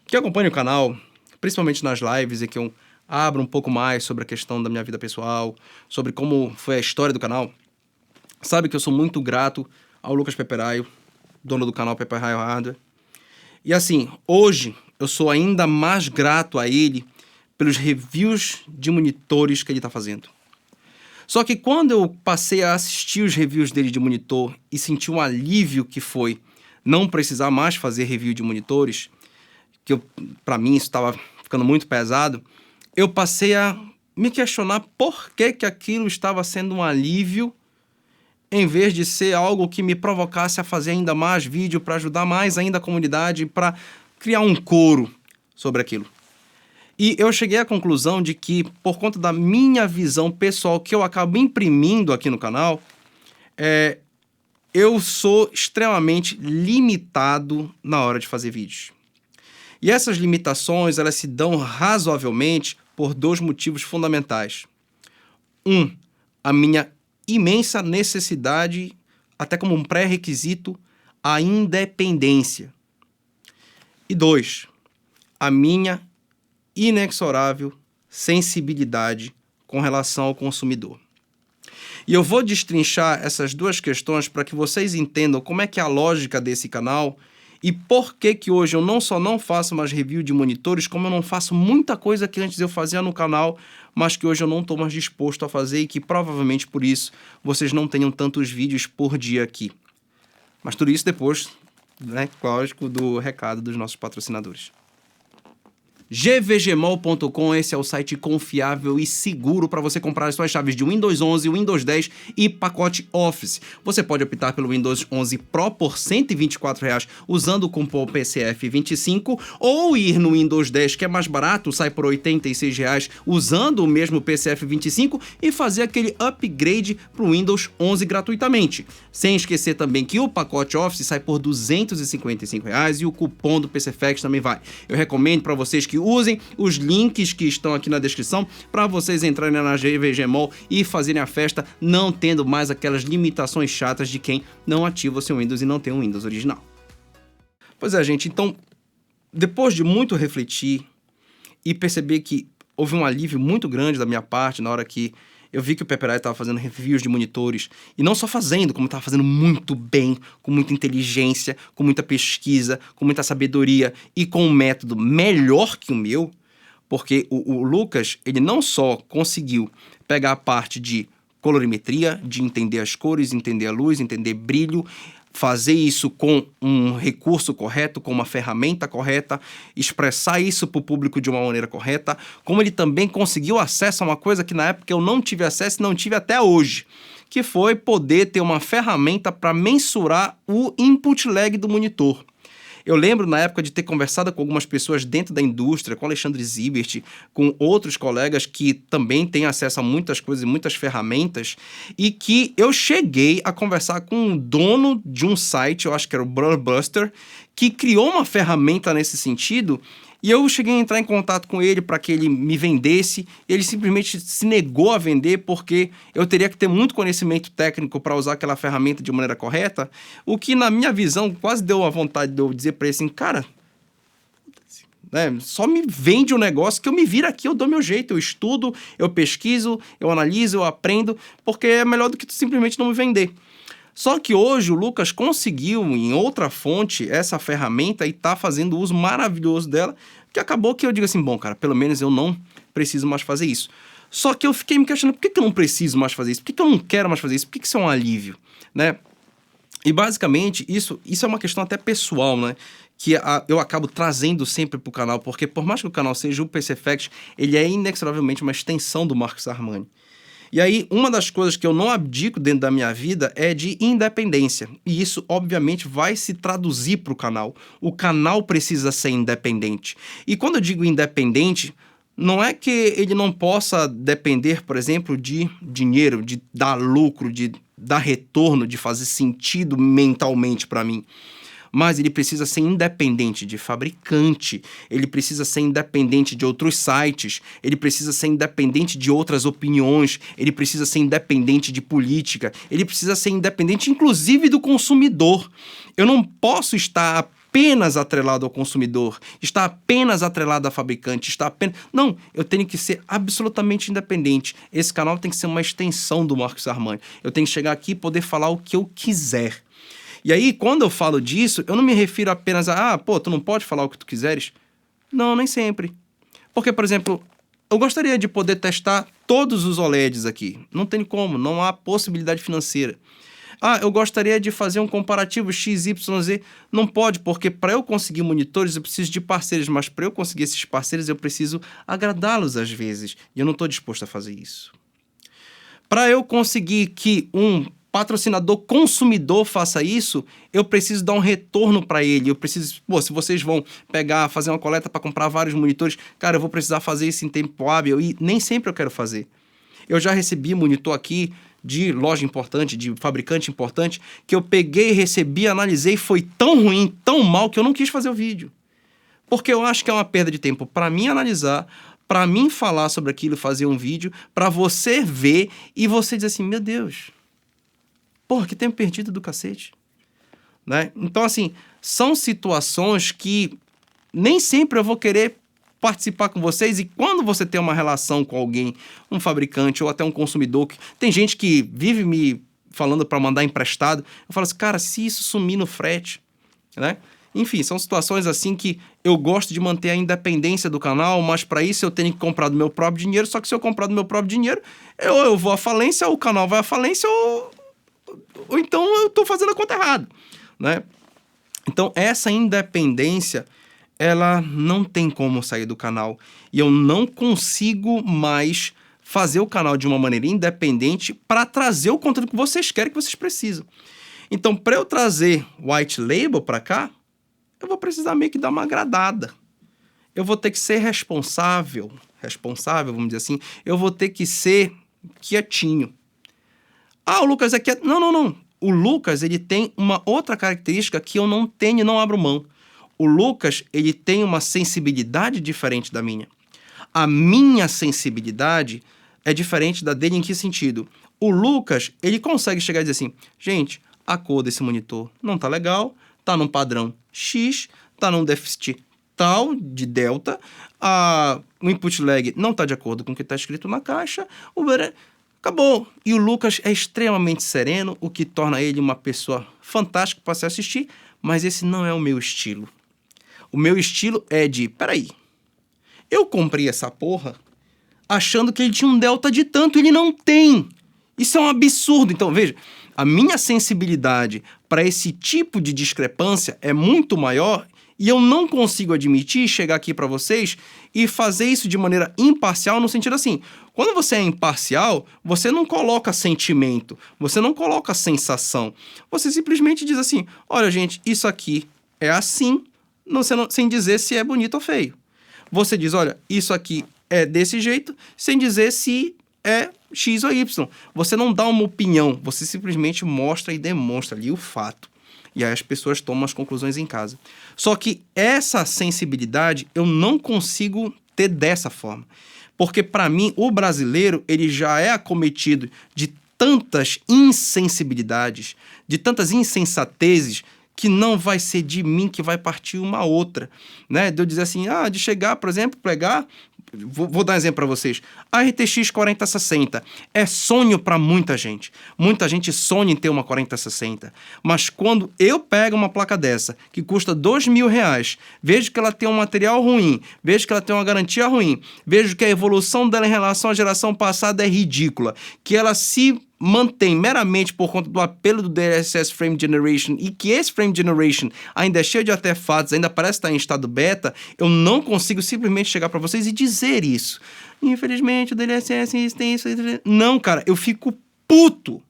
Quem acompanha o canal, principalmente nas lives, e que eu abro um pouco mais sobre a questão da minha vida pessoal, sobre como foi a história do canal, sabe que eu sou muito grato ao Lucas Peperaio, dono do canal Peperaio Hardware. E assim, hoje eu sou ainda mais grato a ele pelos reviews de monitores que ele está fazendo. Só que quando eu passei a assistir os reviews dele de monitor e senti um alívio que foi não precisar mais fazer review de monitores, que para mim isso estava ficando muito pesado, eu passei a me questionar por que aquilo estava sendo um alívio em vez de ser algo que me provocasse a fazer ainda mais vídeo para ajudar mais ainda a comunidade, para criar um coro sobre aquilo. E eu cheguei à conclusão de que, por conta da minha visão pessoal que eu acabo imprimindo aqui no canal, eu sou extremamente limitado na hora de fazer vídeos. E essas limitações, elas se dão razoavelmente por dois motivos fundamentais. A minha imensa necessidade, até como um pré-requisito, a independência. E 2, a minha inexorável sensibilidade com relação ao consumidor. E eu vou destrinchar essas duas questões para que vocês entendam como é que é a lógica desse canal e por que hoje eu não só não faço mais review de monitores, como eu não faço muita coisa que antes eu fazia no canal, mas que hoje eu não estou mais disposto a fazer e que provavelmente por isso vocês não tenham tantos vídeos por dia aqui. Mas tudo isso depois, né, lógico, do recado dos nossos patrocinadores. gvgmall.com, esse é o site confiável e seguro para você comprar as suas chaves de Windows 11, Windows 10 e pacote Office. Você pode optar pelo Windows 11 Pro por R$ 124,00 usando o cupom PCF25 ou ir no Windows 10 que é mais barato, sai por R$ 86,00 usando o mesmo PCF25 e fazer aquele upgrade para o Windows 11 gratuitamente. Sem esquecer também que o pacote Office sai por R$ 255,00 e o cupom do PCFX também vai. Eu recomendo para vocês que usem os links que estão aqui na descrição para vocês entrarem na GVG Mall e fazerem a festa não tendo mais aquelas limitações chatas de quem não ativa o seu Windows e não tem um Windows original. Pois é, gente, então, depois de muito refletir e perceber que houve um alívio muito grande da minha parte na hora que eu vi que o Peperaio estava fazendo reviews de monitores, e não só fazendo, como estava fazendo muito bem, com muita inteligência, com muita pesquisa, com muita sabedoria e com um método melhor que o meu, porque o Lucas, ele não só conseguiu pegar a parte de colorimetria, de entender as cores, entender a luz, entender brilho, fazer isso com um recurso correto, com uma ferramenta correta, expressar isso para o público de uma maneira correta, como ele também conseguiu acesso a uma coisa que na época eu não tive acesso e não tive até hoje, que foi poder ter uma ferramenta para mensurar o input lag do monitor. Eu lembro na época de ter conversado com algumas pessoas dentro da indústria, com Alexandre Zibert, com outros colegas que também têm acesso a muitas coisas e muitas ferramentas, e que eu cheguei a conversar com um dono de um site, eu acho que era o Brotherbuster, que criou uma ferramenta nesse sentido, e eu cheguei a entrar em contato com ele para que ele me vendesse. Ele simplesmente se negou a vender porque eu teria que ter muito conhecimento técnico para usar aquela ferramenta de maneira correta, o que na minha visão quase deu a vontade de eu dizer para ele assim, cara, só me vende um negócio que eu me viro aqui, eu dou meu jeito, eu estudo, eu pesquiso, eu analiso, eu aprendo, porque é melhor do que tu simplesmente não me vender. Só que hoje o Lucas conseguiu, em outra fonte, essa ferramenta e está fazendo uso maravilhoso dela, que acabou que eu digo assim, bom, cara, pelo menos eu não preciso mais fazer isso. Só que eu fiquei me questionando, por que eu não preciso mais fazer isso? Por que eu não quero mais fazer isso? Por que isso é um alívio? Né? E basicamente, isso é uma questão até pessoal, né? Que eu acabo trazendo sempre para o canal, porque por mais que o canal seja o PCFX, ele é inexoravelmente uma extensão do Marcos Armani. E aí, uma das coisas que eu não abdico dentro da minha vida é de independência. E isso, obviamente, vai se traduzir para o canal. O canal precisa ser independente. E quando eu digo independente, não é que ele não possa depender, por exemplo, de dinheiro, de dar lucro, de dar retorno, de fazer sentido mentalmente para mim. Mas ele precisa ser independente de fabricante, ele precisa ser independente de outros sites, ele precisa ser independente de outras opiniões, ele precisa ser independente de política, ele precisa ser independente inclusive do consumidor. Eu não posso estar apenas atrelado ao consumidor, está apenas atrelado a fabricante, está apenas... Não, eu tenho que ser absolutamente independente. Esse canal tem que ser uma extensão do Marcos Armani. Eu tenho que chegar aqui e poder falar o que eu quiser. E aí, quando eu falo disso, eu não me refiro apenas a, tu não pode falar o que tu quiseres. Não, nem sempre. Porque, por exemplo, eu gostaria de poder testar todos os OLEDs aqui. Não tem como, não há possibilidade financeira. Eu gostaria de fazer um comparativo XYZ. Não pode, porque para eu conseguir monitores eu preciso de parceiros, mas para eu conseguir esses parceiros eu preciso agradá-los às vezes. E eu não estou disposto a fazer isso. Para eu conseguir que um patrocinador consumidor faça isso, eu preciso dar um retorno para ele. Eu preciso, se vocês vão fazer uma coleta para comprar vários monitores, cara, eu vou precisar fazer isso em tempo hábil e nem sempre eu quero fazer. Eu já recebi monitor aqui de loja importante, de fabricante importante, que eu peguei, recebi, analisei, foi tão ruim, tão mal, que eu não quis fazer o vídeo. Porque eu acho que é uma perda de tempo para mim analisar, para mim falar sobre aquilo, fazer um vídeo, para você ver e você dizer assim, meu Deus, que tempo perdido do cacete. Né? Então, assim, são situações que nem sempre eu vou querer participar com vocês, e quando você tem uma relação com alguém, um fabricante ou até um consumidor, tem gente que vive me falando para mandar emprestado, eu falo assim, cara, se isso sumir no frete, né? Enfim, são situações assim que eu gosto de manter a independência do canal, mas para isso eu tenho que comprar do meu próprio dinheiro, só que se eu comprar do meu próprio dinheiro, eu vou à falência, o canal vai à falência, ou então eu estou fazendo a conta errada, né? Então, essa independência, ela não tem como sair do canal. E eu não consigo mais fazer o canal de uma maneira independente para trazer o conteúdo que vocês querem, que vocês precisam. Então, para eu trazer White Label para cá, eu vou precisar meio que dar uma agradada. Eu vou ter que ser responsável, vamos dizer assim, eu vou ter que ser quietinho. O Lucas é quieto. Não. O Lucas, ele tem uma outra característica que eu não tenho e não abro mão. O Lucas, ele tem uma sensibilidade diferente da minha. A minha sensibilidade é diferente da dele em que sentido? O Lucas, ele consegue chegar e dizer assim, gente, a cor desse monitor não tá legal, tá num padrão X, tá num déficit tal de delta, o input lag não tá de acordo com o que tá escrito na caixa, acabou. E o Lucas é extremamente sereno, o que torna ele uma pessoa fantástica para se assistir, mas esse não é o meu estilo. O meu estilo é de, peraí, eu comprei essa porra achando que ele tinha um delta de tanto, ele não tem. Isso é um absurdo. Então, veja, a minha sensibilidade para esse tipo de discrepância é muito maior e eu não consigo admitir, chegar aqui para vocês e fazer isso de maneira imparcial, no sentido assim, quando você é imparcial, você não coloca sentimento, você não coloca sensação. Você simplesmente diz assim, olha, gente, isso aqui é assim, sem dizer se é bonito ou feio. Você diz, olha, isso aqui é desse jeito, sem dizer se é X ou Y. Você não dá uma opinião, você simplesmente mostra e demonstra ali o fato. E aí as pessoas tomam as conclusões em casa. Só que essa sensibilidade eu não consigo ter dessa forma. Porque, para mim, o brasileiro ele já é acometido de tantas insensibilidades, de tantas insensatezes, que não vai ser de mim que vai partir uma outra, né? De eu dizer assim, de chegar, por exemplo, pegar... Vou dar um exemplo para vocês. A RTX 4060 é sonho para muita gente. Muita gente sonha em ter uma 4060. Mas quando eu pego uma placa dessa, que custa R$2.000, vejo que ela tem um material ruim, vejo que ela tem uma garantia ruim, vejo que a evolução dela em relação à geração passada é ridícula, que ela se mantém meramente por conta do apelo do DLSS Frame Generation e que esse Frame Generation ainda é cheio de artefatos, ainda parece estar em estado beta, eu não consigo simplesmente chegar para vocês e dizer isso. Infelizmente, o DLSS tem isso. Não, cara, eu fico puto.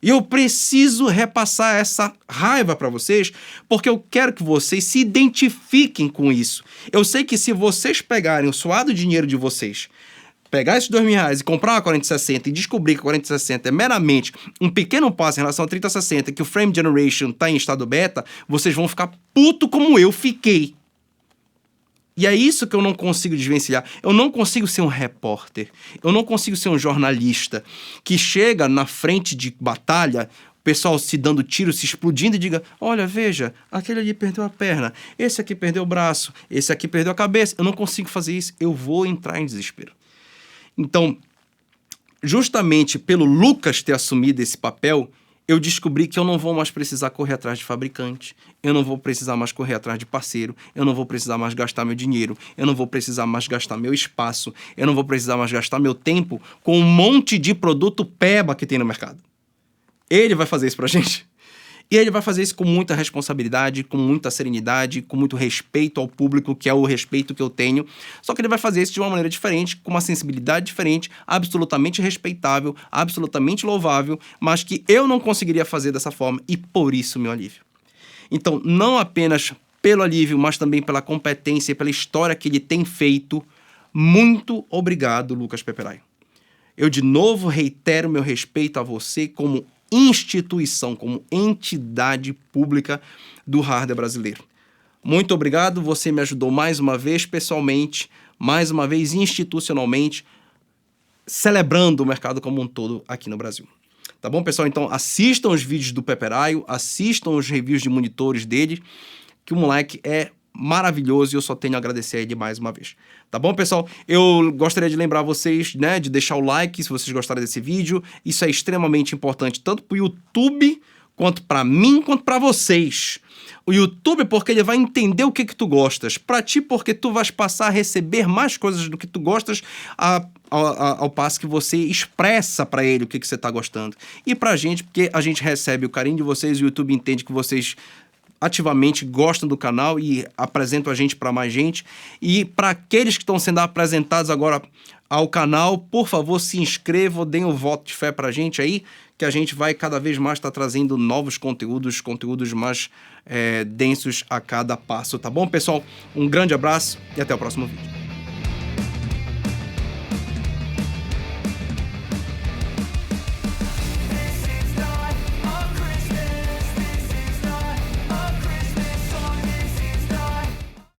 E eu preciso repassar essa raiva para vocês, porque eu quero que vocês se identifiquem com isso. Eu sei que se vocês pegarem o suado dinheiro de vocês, pegar esses R$2.000 e comprar uma 4060 e descobrir que a 4060 é meramente um pequeno passo em relação a 3060, que o Frame Generation está em estado beta, vocês vão ficar puto como eu fiquei. E é isso que eu não consigo desvencilhar. Eu não consigo ser um repórter. Eu não consigo ser um jornalista que chega na frente de batalha pessoal se dando tiro, se explodindo e diga, olha, veja, aquele ali perdeu a perna, esse aqui perdeu o braço, esse aqui perdeu a cabeça, eu não consigo fazer isso, eu vou entrar em desespero. Então, justamente pelo Lucas ter assumido esse papel, eu descobri que eu não vou mais precisar correr atrás de fabricante, eu não vou precisar mais correr atrás de parceiro, eu não vou precisar mais gastar meu dinheiro, eu não vou precisar mais gastar meu espaço, eu não vou precisar mais gastar meu tempo com um monte de produto peba que tem no mercado. Ele vai fazer isso pra gente. E ele vai fazer isso com muita responsabilidade, com muita serenidade, com muito respeito ao público, que é o respeito que eu tenho. Só que ele vai fazer isso de uma maneira diferente, com uma sensibilidade diferente, absolutamente respeitável, absolutamente louvável, mas que eu não conseguiria fazer dessa forma e por isso meu alívio. Então, não apenas pelo alívio, mas também pela competência e pela história que ele tem feito, muito obrigado, Lucas Peperaio. Eu de novo reitero meu respeito a você como instituição, como entidade pública do hardware brasileiro. Muito obrigado, você me ajudou mais uma vez pessoalmente, mais uma vez institucionalmente, celebrando o mercado como um todo aqui no Brasil. Tá bom, pessoal? Então assistam os vídeos do Peperaio, assistam os reviews de monitores dele, que o moleque é maravilhoso e eu só tenho a agradecer a ele mais uma vez. Tá bom, pessoal? Eu gostaria de lembrar vocês, né, de deixar o like se vocês gostaram desse vídeo. Isso é extremamente importante, tanto pro YouTube, quanto pra mim, quanto pra vocês. O YouTube, porque ele vai entender o que tu gostas. Pra ti, porque tu vais passar a receber mais coisas do que tu gostas ao passo que você expressa pra ele o que você tá gostando. E pra gente, porque a gente recebe o carinho de vocês, o YouTube entende que vocês ativamente gostam do canal e apresentam a gente para mais gente. E para aqueles que estão sendo apresentados agora ao canal, por favor, se inscrevam, deem um voto de fé para a gente aí, que a gente vai cada vez mais estar trazendo novos conteúdos mais densos a cada passo, tá bom, pessoal? Um grande abraço e até o próximo vídeo.